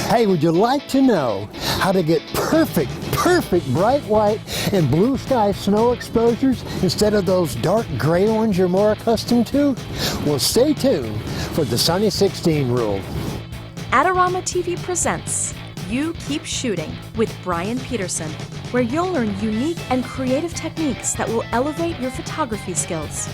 Hey, would you like to know how to get perfect bright white and blue sky snow exposures instead of those dark gray ones you're more accustomed to? Well, stay tuned for the Sunny 16 rule. Adorama TV presents You Keep Shooting with Bryan Peterson, where you'll learn unique and creative techniques that will elevate your photography skills.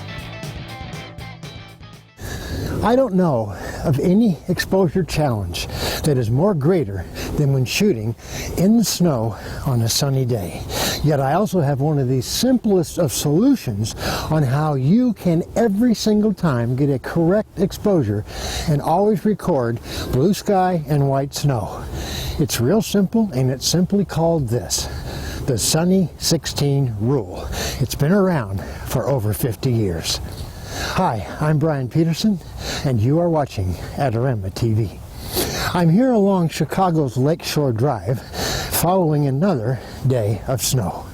I don't know of any exposure challenge that is more greater than when shooting in the snow on a sunny day. Yet I also have one of the simplest of solutions on how you can every single time get a correct exposure and always record blue sky and white snow. It's real simple, and it's simply called this: the Sunny 16 rule. It's been around for over 50 years. Hi, I'm Bryan Peterson, and you are watching Adorama TV. I'm here along Chicago's Lakeshore Drive, following another day of snow.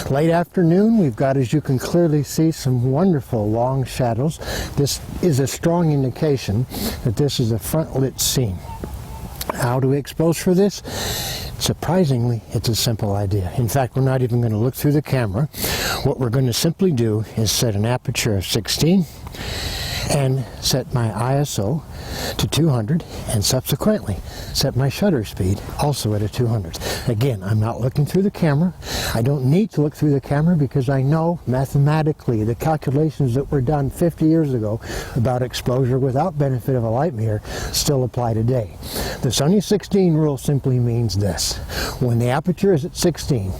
Late afternoon, we've got, as you can clearly see, some wonderful long shadows. This is a strong indication that this is a front-lit scene. How do we expose for this? Surprisingly, it's a simple idea. In fact, we're not even going to look through the camera. What we're going to simply do is set an aperture of 16 and set my ISO to 200, and subsequently set my shutter speed also at a 200. Again, I'm not looking through the camera. I don't need to look through the camera because I know mathematically the calculations that were done 50 years ago about exposure without benefit of a light meter still apply today. The Sunny 16 rule simply means this: when the aperture is at 16,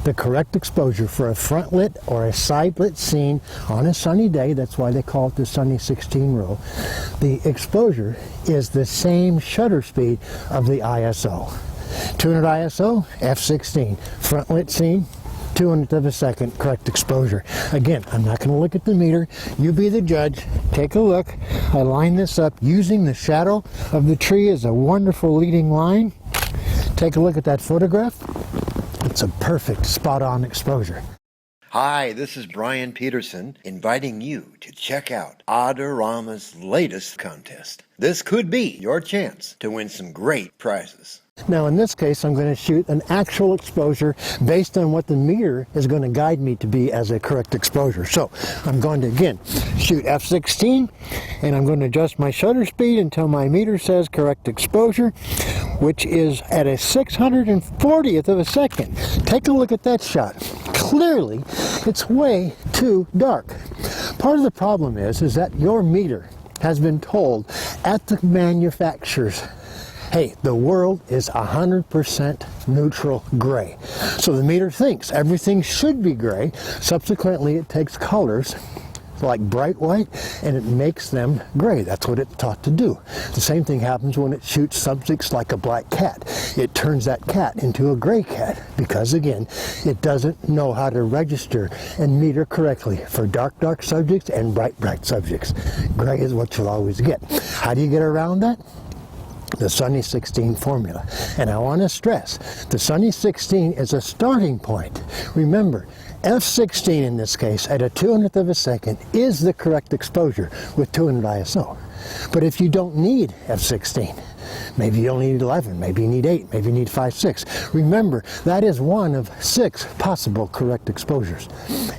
the correct exposure for a front lit or a side lit scene on a sunny day, that's why they call it the Sunny 16 rule, the exposure is the same shutter speed of the ISO. 200 ISO, f16, front lit scene, 200th of a second, correct exposure. Again, I'm not going to look at the meter. You be the judge. Take a look. I line this up using the shadow of the tree as a wonderful leading line. Take a look at that photograph. It's a perfect spot-on exposure. Hi, this is Bryan Peterson, inviting you to check out Adorama's latest contest. This could be your chance to win some great prizes. Now in this case, I'm going to shoot an actual exposure based on what the meter is going to guide me to be as a correct exposure. So I'm going to, again, shoot f16, and I'm going to adjust my shutter speed until my meter says correct exposure, which is at a 640th of a second. Take a look at that shot. Clearly, it's way too dark. Part of the problem is that your meter has been told at the manufacturers, hey, the world is 100% neutral gray. So the meter thinks everything should be gray. Subsequently, it takes colors like bright white and it makes them gray. That's what it's taught to do. The same thing happens when it shoots subjects like a black cat. It turns that cat into a gray cat because, again, it doesn't know how to register and meter correctly for dark subjects and bright subjects. Gray is what you'll always get. How do you get around that? The Sunny 16 formula. And I want to stress, the Sunny 16 is a starting point. Remember, f16 in this case at a 200th of a second is the correct exposure with 200 ISO. But if you don't need f16, maybe you only need 11, maybe you need 8, maybe you need 5, 6. Remember, that is one of 6 possible correct exposures.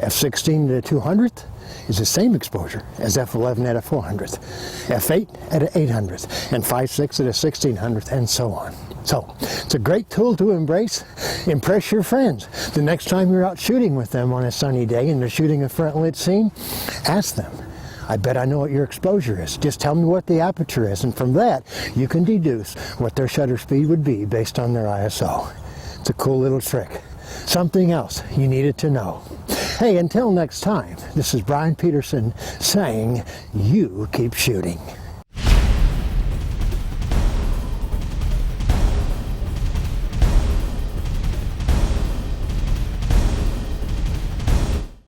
f16 at a 200th is the same exposure as f11 at a 400th, f8 at an 800th, and 5, 6 at a 1600th, and so on. So, it's a great tool to embrace. Impress your friends. The next time you're out shooting with them on a sunny day and they're shooting a front lit scene, ask them, I bet I know what your exposure is. Just tell me what the aperture is, and from that, you can deduce what their shutter speed would be based on their ISO. It's a cool little trick. Something else you needed to know. Hey, until next time, this is Bryan Peterson saying, you keep shooting.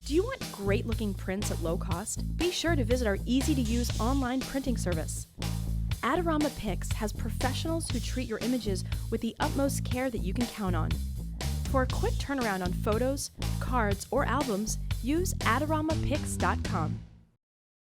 Do you want great-looking prints at low cost? Be sure to visit our easy-to-use online printing service. Adorama Pix has professionals who treat your images with the utmost care that you can count on. For a quick turnaround on photos, cards, or albums, use AdoramaPix.com.